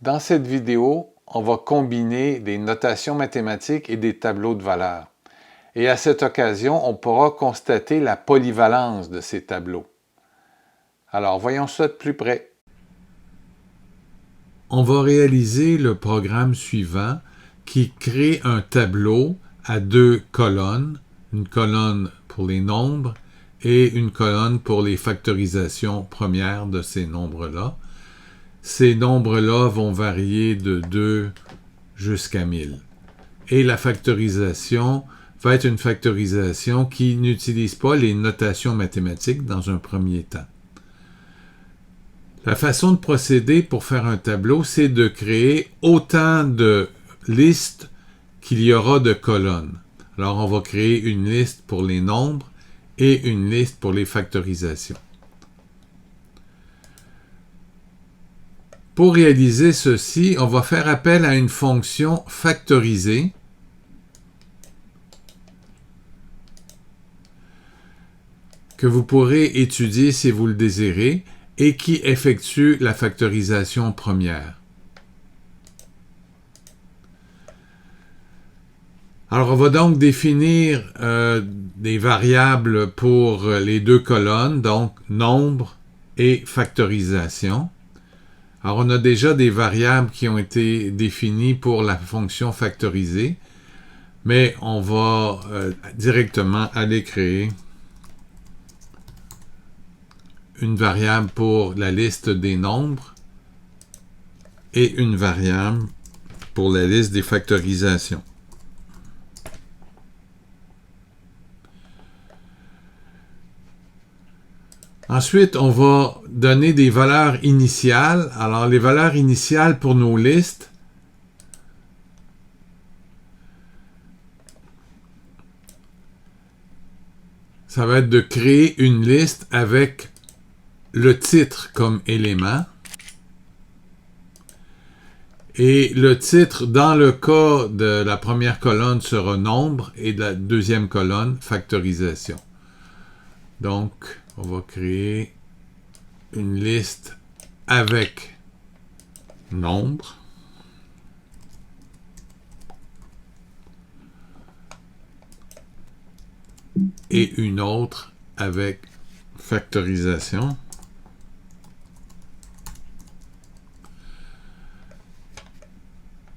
Dans cette vidéo, on va combiner des notations mathématiques et des tableaux de valeurs. Et à cette occasion, on pourra constater la polyvalence de ces tableaux. Alors, voyons ça de plus près. On va réaliser le programme suivant qui crée un tableau à deux colonnes, une colonne pour les nombres et une colonne pour les factorisations premières de ces nombres-là. Ces nombres-là vont varier de 2 jusqu'à 1000. Et la factorisation va être une factorisation qui n'utilise pas les notations mathématiques dans un premier temps. La façon de procéder pour faire un tableau, c'est de créer autant de listes qu'il y aura de colonnes. Alors, on va créer une liste pour les nombres et une liste pour les factorisations. Pour réaliser ceci, on va faire appel à une fonction factorisée que vous pourrez étudier si vous le désirez et qui effectue la factorisation première. Alors, on va donc définir des variables pour les deux colonnes, donc nombre et factorisation. Alors, on a déjà des variables qui ont été définies pour la fonction factorisée, mais on va directement aller créer une variable pour la liste des nombres et une variable pour la liste des factorisations. Ensuite, on va donner des valeurs initiales. Alors, les valeurs initiales pour nos listes, ça va être de créer une liste avec le titre comme élément. Et le titre, dans le cas de la première colonne, sera nombre et de la deuxième colonne, factorisation. Donc, on va créer une liste avec nombre. Et une autre avec factorisation.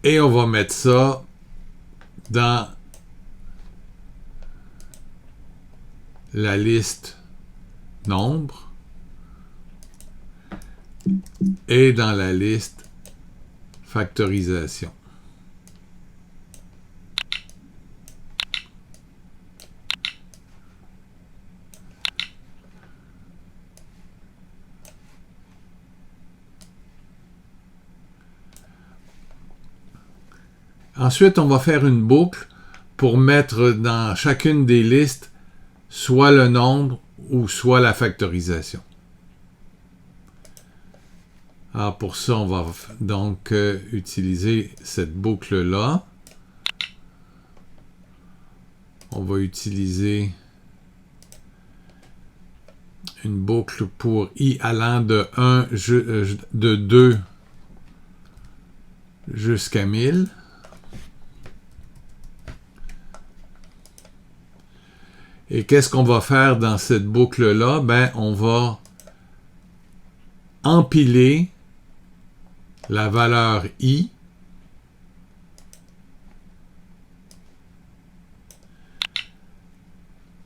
Et on va mettre ça dans la liste nombre et dans la liste factorisation. Ensuite, on va faire une boucle pour mettre dans chacune des listes soit le nombre ou soit la factorisation. Alors pour ça, on va donc utiliser cette boucle-là. On va utiliser une boucle pour i allant de 2 jusqu'à 1000. Et qu'est-ce qu'on va faire dans cette boucle-là? Ben, on va empiler la valeur i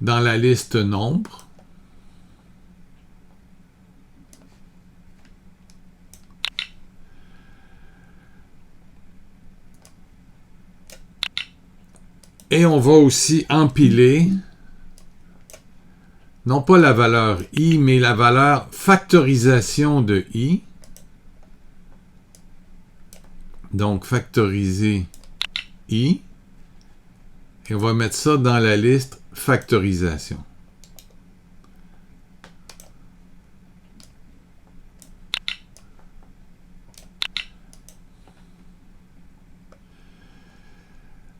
dans la liste nombre. Et on va aussi empiler non pas la valeur i, mais la valeur factorisation de i. Donc, factoriser i. Et on va mettre ça dans la liste factorisation.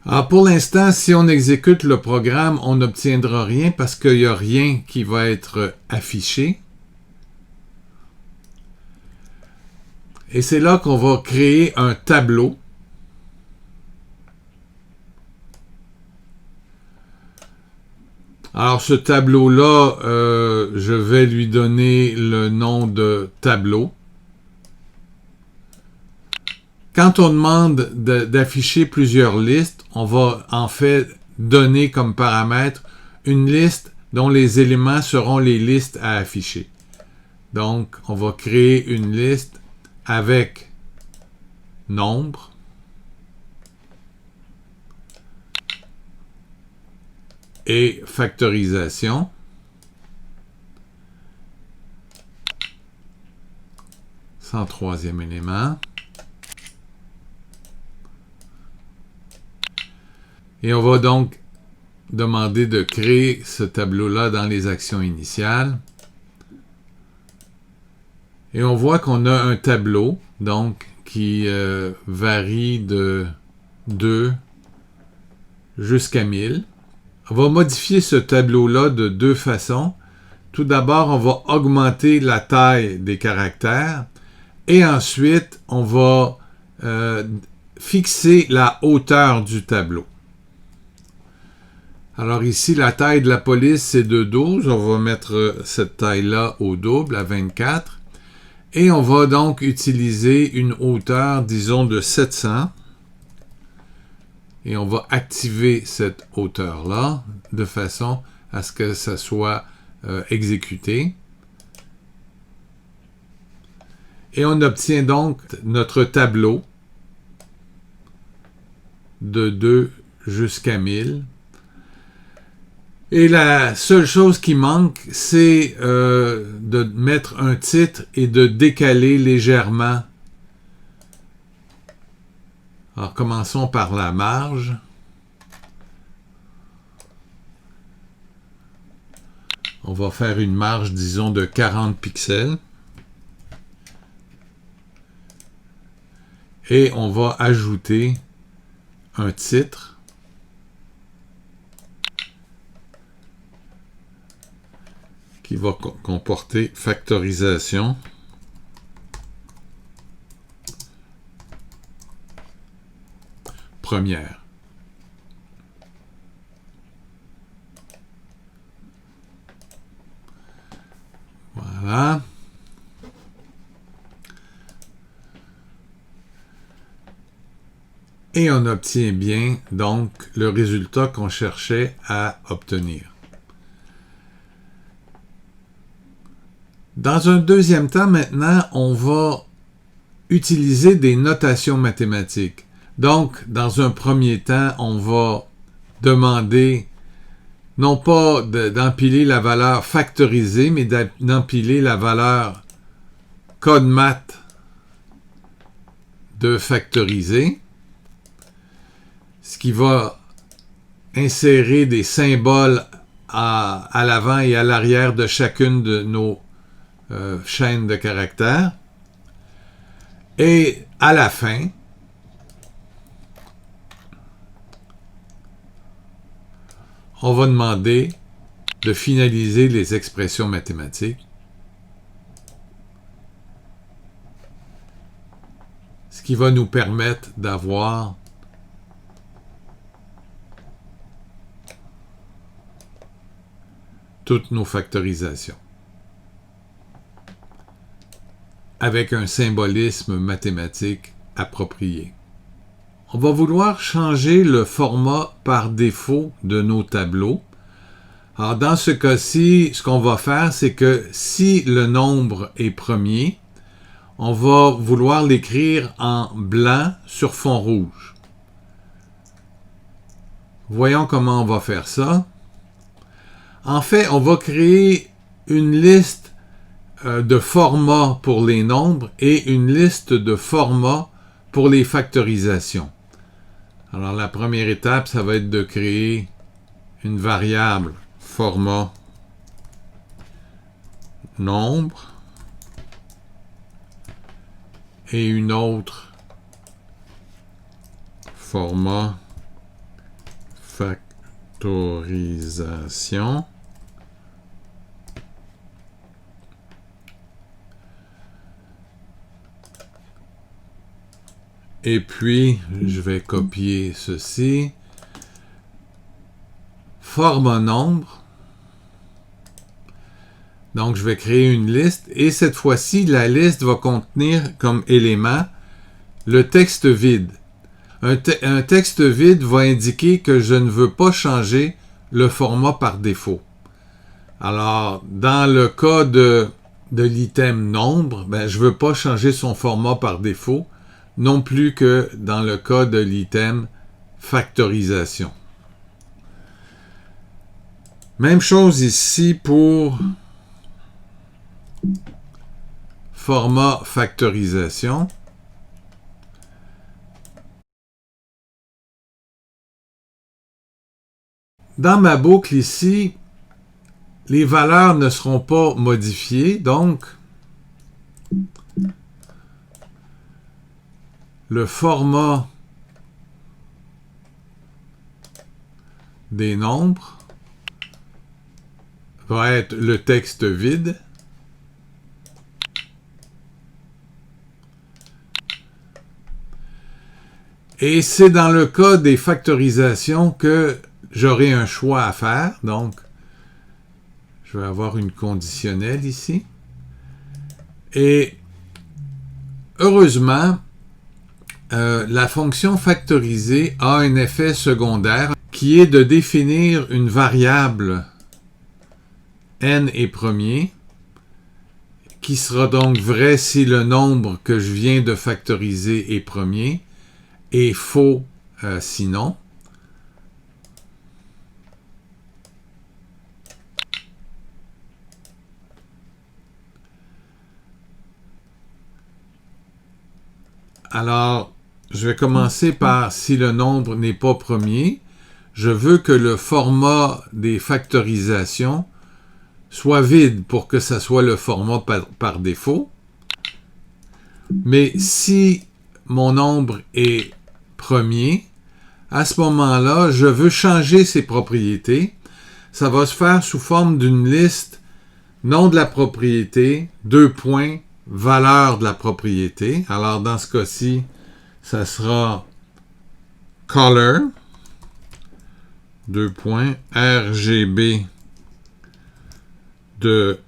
Alors, pour l'instant, si on exécute le programme, on n'obtiendra rien parce qu'il n'y a rien qui va être affiché. Et c'est là qu'on va créer un tableau. Alors ce tableau-là, je vais lui donner le nom de tableau. Quand on demande d'afficher plusieurs listes, on va en fait donner comme paramètre une liste dont les éléments seront les listes à afficher. Donc, on va créer une liste avec nombre et factorisation. Sans troisième élément. Et on va donc demander de créer ce tableau-là dans les actions initiales. Et on voit qu'on a un tableau, donc, qui varie de 2 jusqu'à 1000. On va modifier ce tableau-là de deux façons. Tout d'abord, on va augmenter la taille des caractères. Et ensuite, on va fixer la hauteur du tableau. Alors ici, la taille de la police, c'est de 12. On va mettre cette taille-là au double, à 24. Et on va donc utiliser une hauteur, disons, de 700. Et on va activer cette hauteur-là de façon à ce que ça soit exécuté. Et on obtient donc notre tableau de 2 jusqu'à 1000. Et la seule chose qui manque, c'est de mettre un titre et de décaler légèrement. Alors, commençons par la marge. On va faire une marge, disons, de 40 pixels. Et on va ajouter un titre qui va comporter factorisation. Première. Voilà. Et on obtient bien, donc, le résultat qu'on cherchait à obtenir. Dans un deuxième temps, maintenant, on va utiliser des notations mathématiques. Donc, dans un premier temps, on va demander non pas d'empiler la valeur factorisée, mais d'empiler la valeur code math de factoriser, ce qui va insérer des symboles à l'avant et à l'arrière de chacune de nos chaînes de caractères. Et à la fin, on va demander de finaliser les expressions mathématiques, ce qui va nous permettre d'avoir toutes nos factorisations avec un symbolisme mathématique approprié. On va vouloir changer le format par défaut de nos tableaux. Alors, dans ce cas-ci, ce qu'on va faire, c'est que si le nombre est premier, on va vouloir l'écrire en blanc sur fond rouge. Voyons comment on va faire ça. En fait, on va créer une liste de formats pour les nombres et une liste de formats pour les factorisations. Alors, la première étape, ça va être de créer une variable format nombre et une autre format factorisation. Et puis, je vais copier ceci. Format nombre. Donc, je vais créer une liste. Et cette fois-ci, la liste va contenir comme élément le texte vide. Un texte vide va indiquer que je ne veux pas changer le format par défaut. Alors, dans le cas de l'item nombre, je ne veux pas changer son format par défaut, non plus que dans le cas de l'item factorisation. Même chose ici pour format factorisation. Dans ma boucle ici, les valeurs ne seront pas modifiées, donc le format des nombres va être le texte vide. Et c'est dans le cas des factorisations que j'aurai un choix à faire. Donc, je vais avoir une conditionnelle ici. Et heureusement, la fonction factorisée a un effet secondaire qui est de définir une variable n est premier, qui sera donc vrai si le nombre que je viens de factoriser est premier, et faux sinon. Alors, je vais commencer par si le nombre n'est pas premier. Je veux que le format des factorisations soit vide pour que ça soit le format par défaut. Mais si mon nombre est premier, à ce moment-là, je veux changer ses propriétés. Ça va se faire sous forme d'une liste nom de la propriété, valeur de la propriété. Alors, dans ce cas-ci, ça sera color, RGB de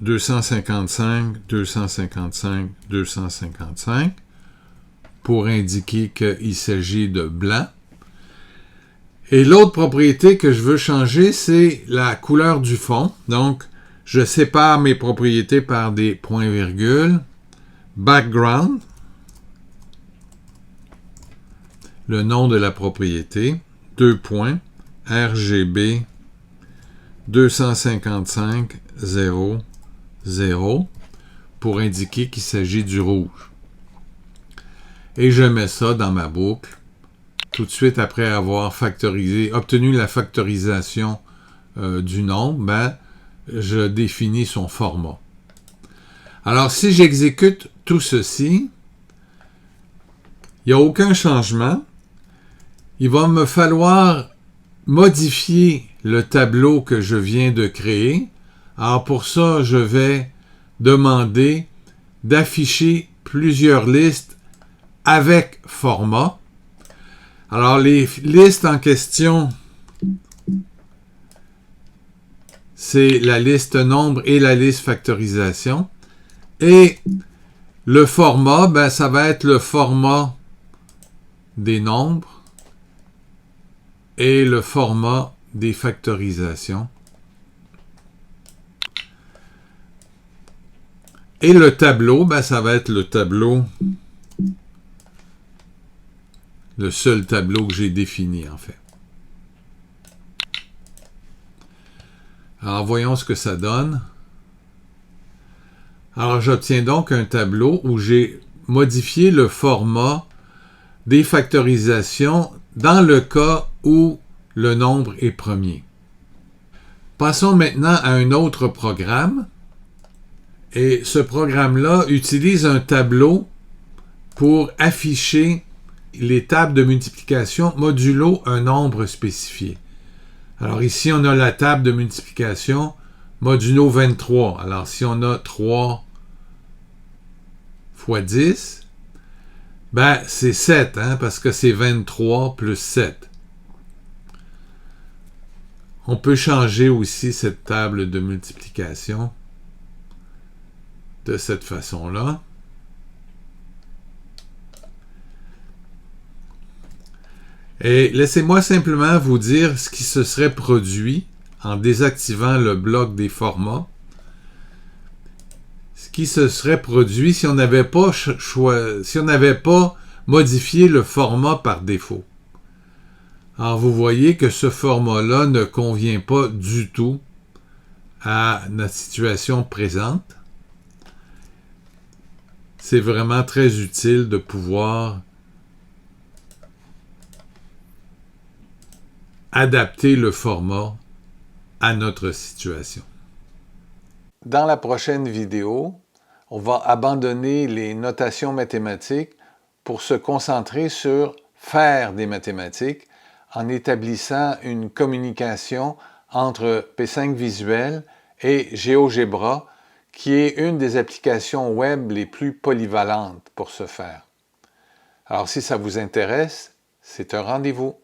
255, 255, 255 pour indiquer qu'il s'agit de blanc. Et l'autre propriété que je veux changer, c'est la couleur du fond. Donc, je sépare mes propriétés par des points-virgules. Background, le nom de la propriété, RGB 255 0 0 pour indiquer qu'il s'agit du rouge. Et je mets ça dans ma boucle tout de suite après avoir obtenu la factorisation du nombre, je définis son format. Alors, si j'exécute tout ceci, il n'y a aucun changement. Il va me falloir modifier le tableau que je viens de créer. Alors, pour ça, je vais demander d'afficher plusieurs listes avec format. Alors, les listes en question, c'est la liste nombre et la liste factorisation. Et le format, ça va être le format des nombres et le format des factorisations. Et le tableau, ça va être le tableau, le seul tableau que j'ai défini, en fait. Alors, voyons ce que ça donne. Alors, j'obtiens donc un tableau où j'ai modifié le format des factorisations dans le cas où le nombre est premier. Passons maintenant à un autre programme. Et ce programme-là utilise un tableau pour afficher les tables de multiplication modulo un nombre spécifié. Alors ici, on a la table de multiplication modulo 23. Alors si on a 3 fois 10, Ben, c'est 7, hein, parce que c'est 23 plus 7. On peut changer aussi cette table de multiplication de cette façon-là. Et laissez-moi simplement vous dire ce qui se serait produit en désactivant le bloc des formats. Ce qui se serait produit si on n'avait pas modifié le format par défaut. Alors vous voyez que ce format-là ne convient pas du tout à notre situation présente. C'est vraiment très utile de pouvoir adapter le format à notre situation. Dans la prochaine vidéo, on va abandonner les notations mathématiques pour se concentrer sur faire des mathématiques en établissant une communication entre P5 Visuel et GeoGebra, qui est une des applications web les plus polyvalentes pour ce faire. Alors si ça vous intéresse, c'est un rendez-vous.